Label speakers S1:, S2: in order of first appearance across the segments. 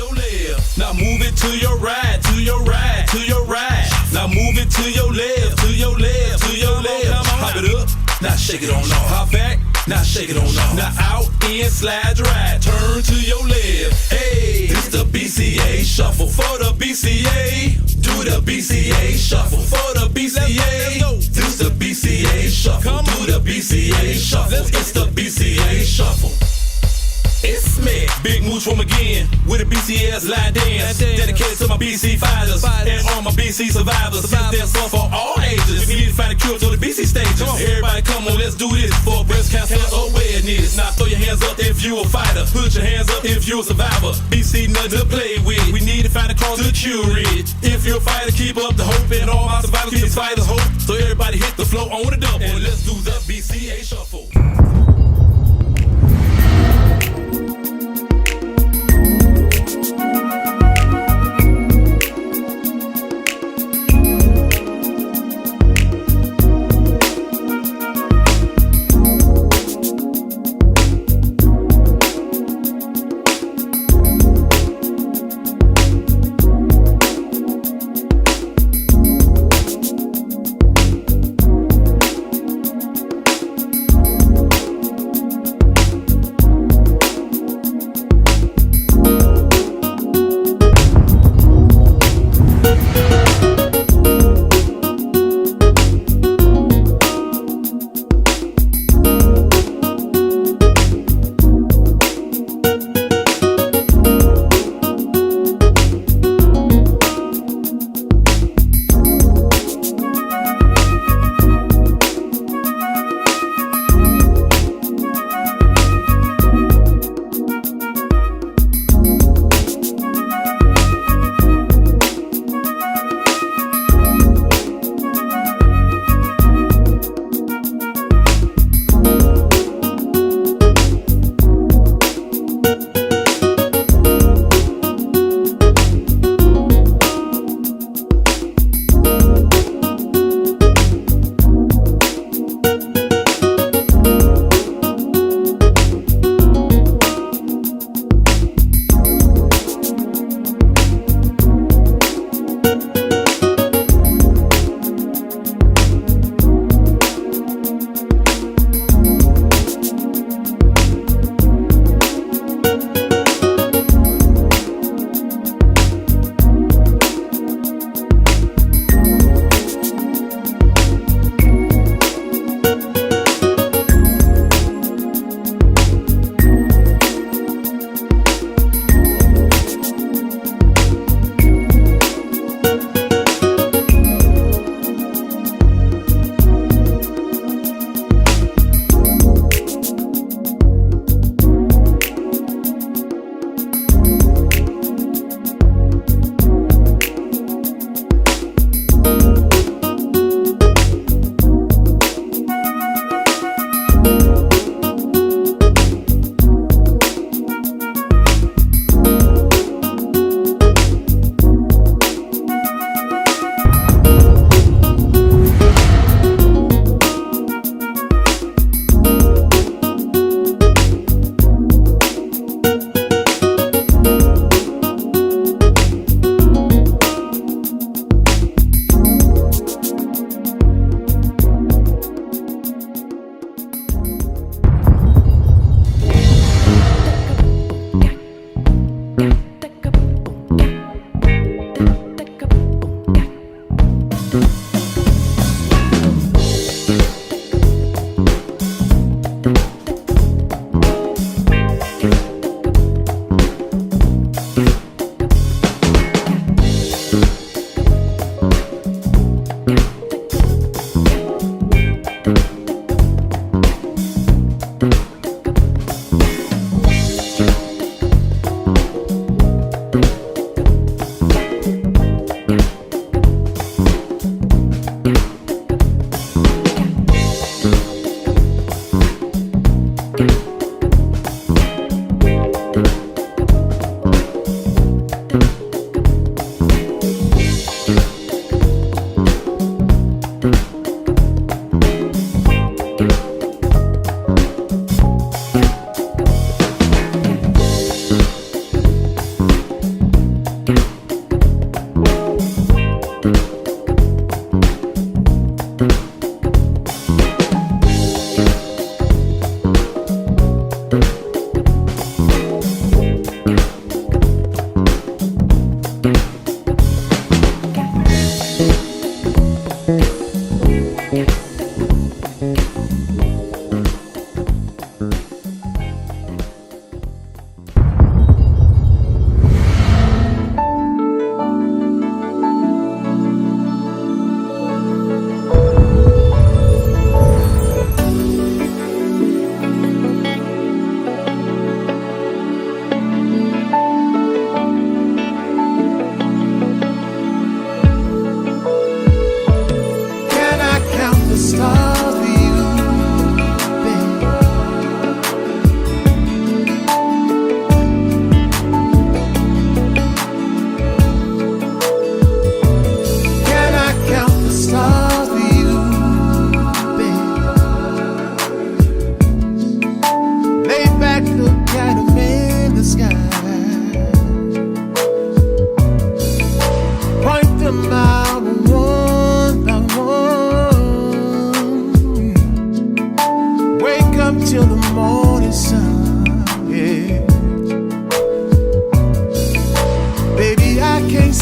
S1: your left. Now move it to your right, to your right, to your right. Now move it to your left, to your left, to your left. Hop it up, now shake it on off. Hop back, now shake it on off. Now out, in, slide right, turn to your left. Hey, this the BCA shuffle for the BCA. Do the BCA shuffle for the BCA. This the BCA shuffle. Do the BCA shuffle. It's the BCA shuffle. It's me, Big Moose from again, with a BCS line dance, dedicated to my BC fighters and all my BC survivors. This dance song for all ages. We need to find a cure to the BC stages. Everybody come on, let's do this for breast cancer awareness. Now throw your hands up if you a fighter, put your hands up if you a survivor. BC nothing to play with, we need to find a cause to cure it. If you're a fighter, keep up the hope, and all my survivors keep these fighters hope. So everybody hit the flow on the double, and let's do the BCA shuffle.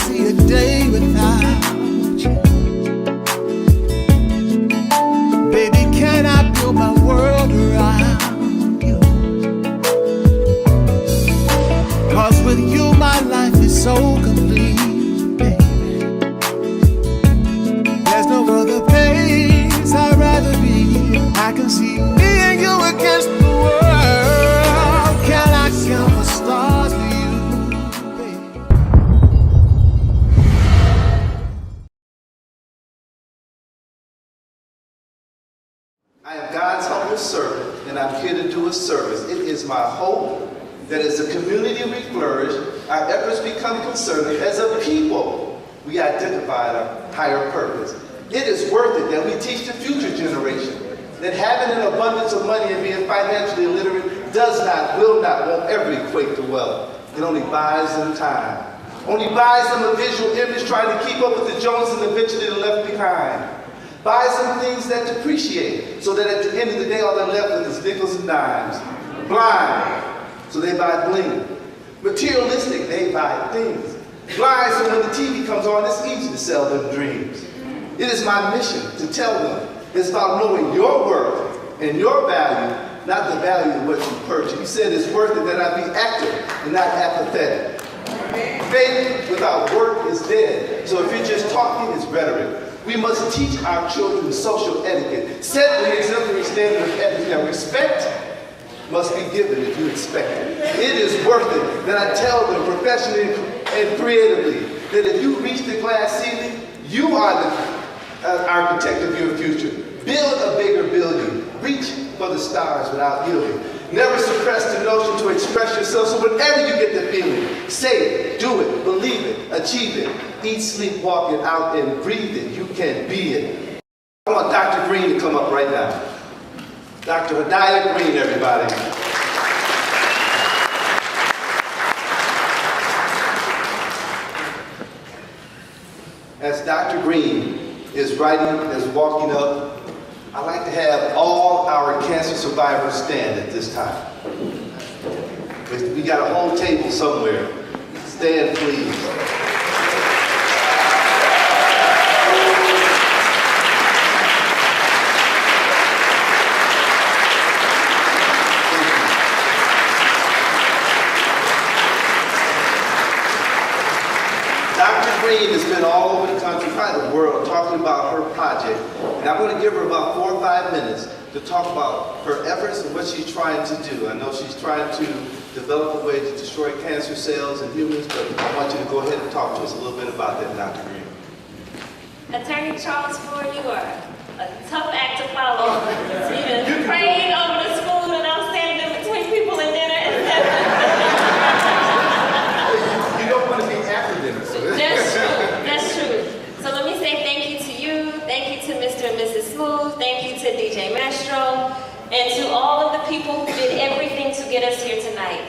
S2: see a day without you. Baby, can I build my world around you? 'Cause with you my life is so complete, baby. There's no other place I'd rather be. I can see me and you against the world. Can I count the stars for you, baby?
S3: I am God's humble servant, and I'm here to do a service. It is my hope that as a community we flourish, our efforts become concerted. As a people, we identify our higher purpose. It is worth it that we teach the future generation that having an abundance of money and being financially illiterate does not, will not, won't ever equate to wealth. It only buys them time. Only buys them a visual image trying to keep up with the Joneses and eventually they're left behind. Buys them things that depreciate so that at the end of the day all they're left with is nickels and dimes. Blind, so they buy bling. Materialistic, they buy things. Blind, so when the TV comes on, it's easy to sell them dreams. It is my mission to tell them it's about knowing your worth and your value, not the value of what you purchase. He said it's worth it that I be active and not apathetic. Faith without work is dead. So if you're just talking, it's rhetoric. We must teach our children social etiquette, set an exemplary standard of ethics. Now respect must be given if you expect it. It is worth it that I tell them professionally and creatively that if you reach the glass ceiling, you are the architect of your future. Build a bigger building. Reach for the stars without yielding. Never suppress the notion to express yourself, so whenever you get the feeling, say it, do it, believe it, achieve it. Eat, sleep, walk it out, and breathe it. You can be it. I want Dr. Green to come up right now. Dr. Hadiah Green, everybody. As Dr. Green is writing, is walking up, I'd like to have all our cancer survivors stand at this time. We got a whole table somewhere. Stand, please. Dr. Green has been all over the country, probably the world, talking about her project. And I'm going to give her about 4 or 5 minutes to talk about her efforts and what she's trying to do. I know she's trying to develop a way to destroy cancer cells in humans, but I want you to go ahead and talk to us a little bit about that, Dr. Green.
S4: Attorney Charles Ford, you are a tough act to follow. So you prayed over the school and I'm standing in between people and dinner.
S3: You don't want to be after dinner, so
S4: That's true. That's true. So let me say thank you to you, thank you to Mr. and Mrs. Smooth, thank you to DJ Maestro, and to all of the people who did everything to get us here tonight.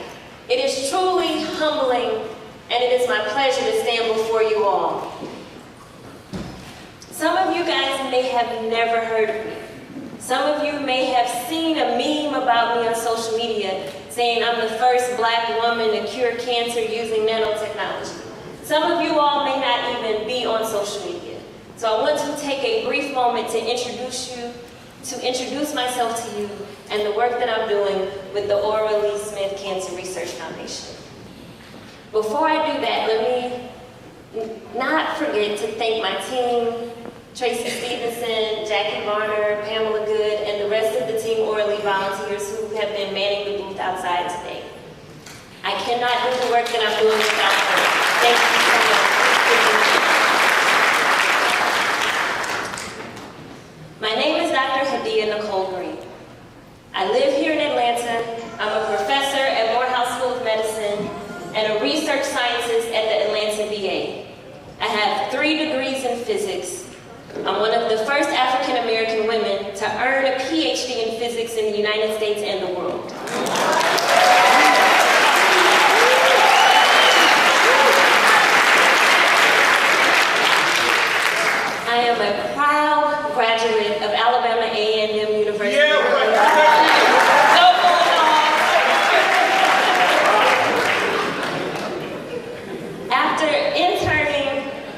S4: It is truly humbling, and it is my pleasure to stand before you all. Some of you guys may have never heard of me. Some of you may have seen a meme about me on social media saying I'm the first black woman to cure cancer using nanotechnology. Some of you all may not even be on social media. So I want to take a brief moment to introduce myself to you and the work that I'm doing with the Aura Lee Smith Cancer Research Foundation. Before I do that, let me not forget to thank my team, Tracy Stevenson, Jackie Varner, Pamela Good, and the rest of the Team Aura Lee volunteers who have been manning the booth outside today. I cannot do the work that I'm doing without them. Thank you so much. My name is Dr. Hadiah Nicole Green. I live here in Atlanta. I'm a professor at Morehouse School of Medicine and a research scientist at the Atlanta VA. I have 3 degrees in physics. I'm one of the first African American women to earn a PhD in physics in the United States and the world. I am a proud graduate of Alabama A&M University. Go Bulldogs! After interning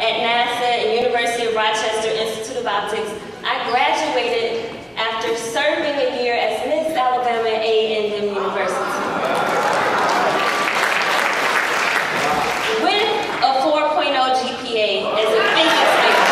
S4: at NASA and University of Rochester Institute of Optics. I graduated after serving a year as Miss Alabama at A&M University. With a 4.0 GPA as a business major.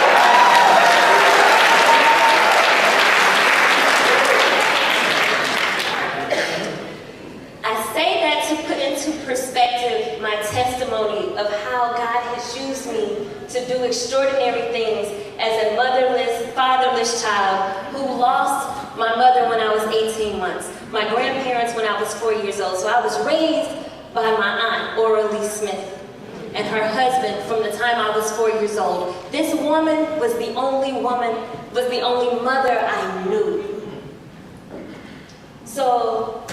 S4: I say that to put into perspective my testimony of how God has used me to do extraordinary things as a motherless, fatherless child who lost my mother when I was 18 months, my grandparents when I was 4 years old. So I was raised by my aunt, Aura Lee Smith, and her husband from the time I was 4 years old. This woman was the only mother I knew. So,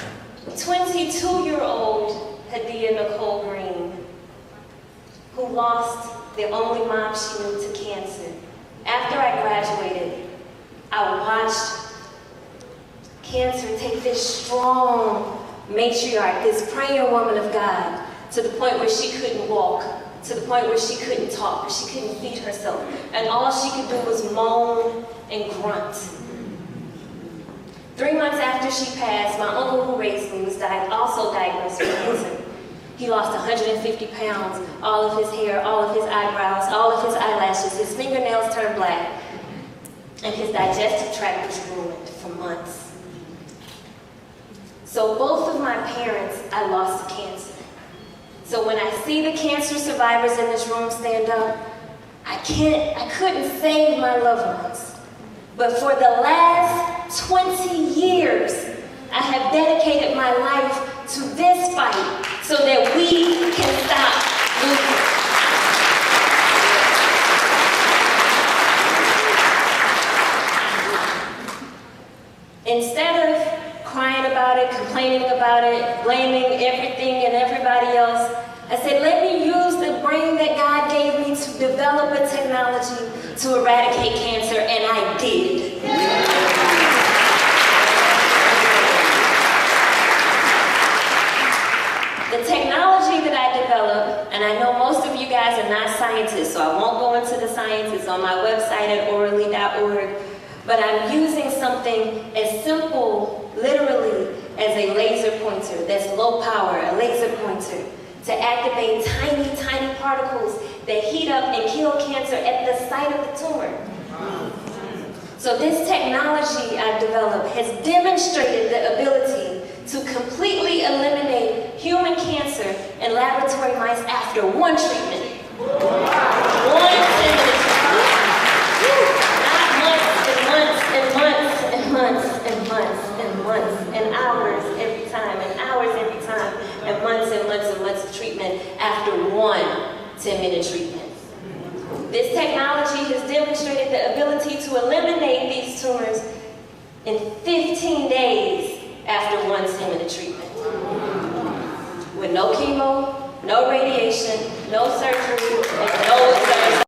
S4: 22-year-old Hadia Nicole Green, who lost the only mom she knew to cancer. After I graduated, I watched cancer take this strong matriarch, this praying woman of God, to the point where she couldn't walk, to the point where she couldn't talk, she couldn't feed herself. And all she could do was moan and grunt. 3 months after she passed, my uncle who raised me was also diagnosed with cancer. He lost 150 pounds, all of his hair, all of his eyebrows, all of his eyelashes, his fingernails turned black, and his digestive tract was ruined for months. So both of my parents, I lost to cancer. So when I see the cancer survivors in this room stand up, I couldn't save my loved ones. But for the last 20 years, I have dedicated my life to this fight so that we can stop losing. Instead of crying about it, complaining about it, blaming everything and everybody else, I said, let me use the brain that God gave me to develop a technology to eradicate cancer, and I did. The technology that I developed, and I know most of you guys are not scientists, so I won't go into the science. It's on my website at oralee.org. But I'm using something as simple, literally, as a laser pointer that's low power, a laser pointer, to activate tiny, tiny particles that heat up and kill cancer at the site of the tumor. So this technology I've developed has demonstrated the ability to completely eliminate human cancer in laboratory mice after one treatment. One treatment. And hours every time, and months of treatment after one 10-minute treatment. This technology has demonstrated the ability to eliminate these tumors in 15 days after one 10-minute treatment. With no chemo, no radiation, no surgery, and no observation.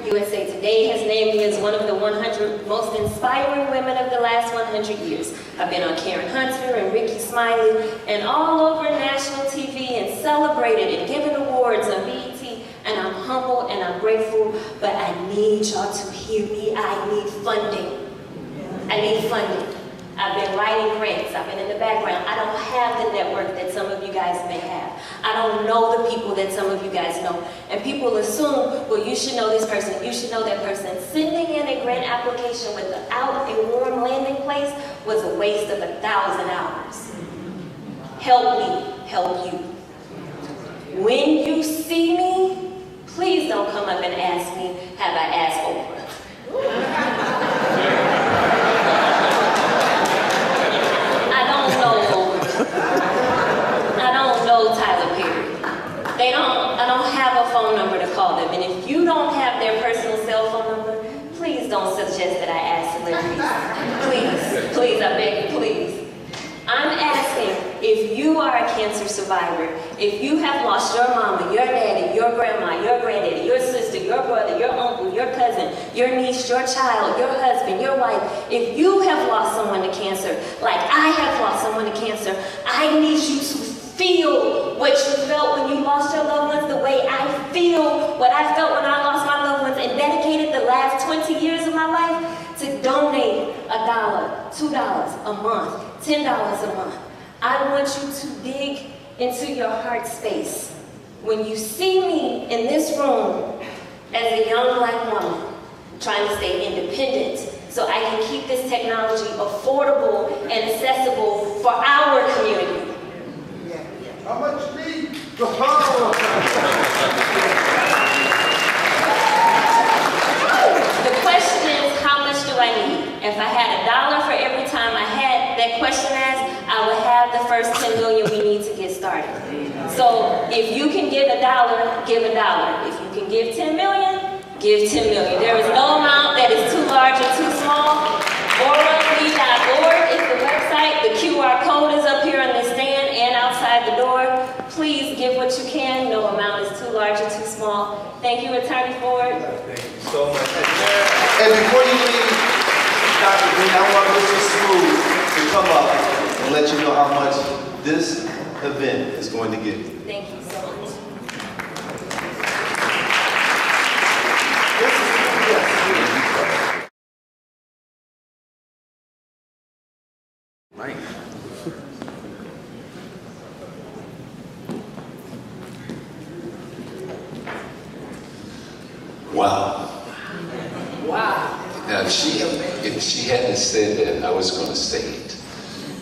S4: USA Today has named me as one of the 100 most inspiring women of the last 100 years. I've been on Karen Hunter and Ricky Smiley and all over national TV and celebrated and given awards on BET, and I'm humble and I'm grateful, but I need y'all to hear me. I need funding. I need funding. I've been writing grants. I've been in the background. I don't have the network that some of you guys may have. I don't know the people that some of you guys know. And people assume, well, you should know this person, you should know that person. Sending in a grant application without a warm landing place was a waste of 1,000 hours. Help me, help you. When you see me, please don't come up and ask me, have I asked Oprah? I don't have a phone number to call them, and if you don't have their personal cell phone number, please don't suggest that I ask celebrities. Please, I beg you, please. I'm asking, if you are a cancer survivor, if you have lost your mama, your daddy, your grandma, your granddaddy, your sister, your brother, your uncle, your cousin, your niece, your child, your husband, your wife, if you have lost someone to cancer, like I have I need you to feel what you felt when you lost your loved ones, the way I feel what I felt when I lost my loved ones, and dedicated the last 20 years of my life to donate $1, $2 a month, $10 a month. I want you to dig into your heart space. When you see me in this room as a young black woman trying to stay independent so I can keep this technology affordable and accessible for our community.
S2: How much you need?
S4: The question is, how much do I need? If I had $1 for every time I had that question asked, I would have the first 10 million we need to get started. So if you can give $1, give $1. If you can give 10 million, give 10 million. There is no amount that is too large or too small. Ballroom.org is the website. The QR code is up here on the stand and outside the door. Please give what you can. No amount is too large or too small. Thank you, Attorney Ford.
S3: Thank you so much. And before you leave, Dr. Green, I want Mr. Smooth to come up and let you know how much this event is going to get.
S4: Thank you so much.
S5: Right.
S6: Wow. Wow. Now, if she hadn't said that, I was going to say it.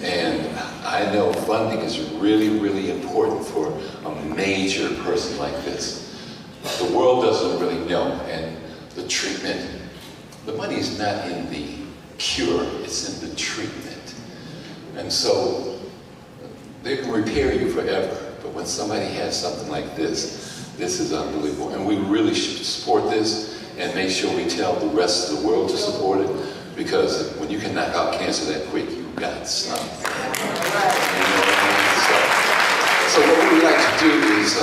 S6: And I know funding is really, really important for a major person like this. The world doesn't really know. And the treatment, the money is not in the cure, it's in the treatment. And so they can repair you forever. But when somebody has something like this is unbelievable. And we really should support this and make sure we tell the rest of the world to support it, because when you can knock out cancer that quick, you got something. You know what I mean? So what we would like to do is,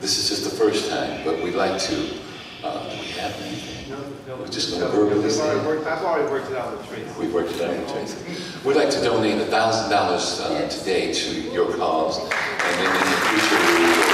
S6: this is just the first time, but we'd like to, do we have anything? We're just going to verbally say it.
S3: I've already worked it out with Tracy.
S6: We've worked it out with Tracy. We'd like to donate $1,000 today to your cause, and then in the future we will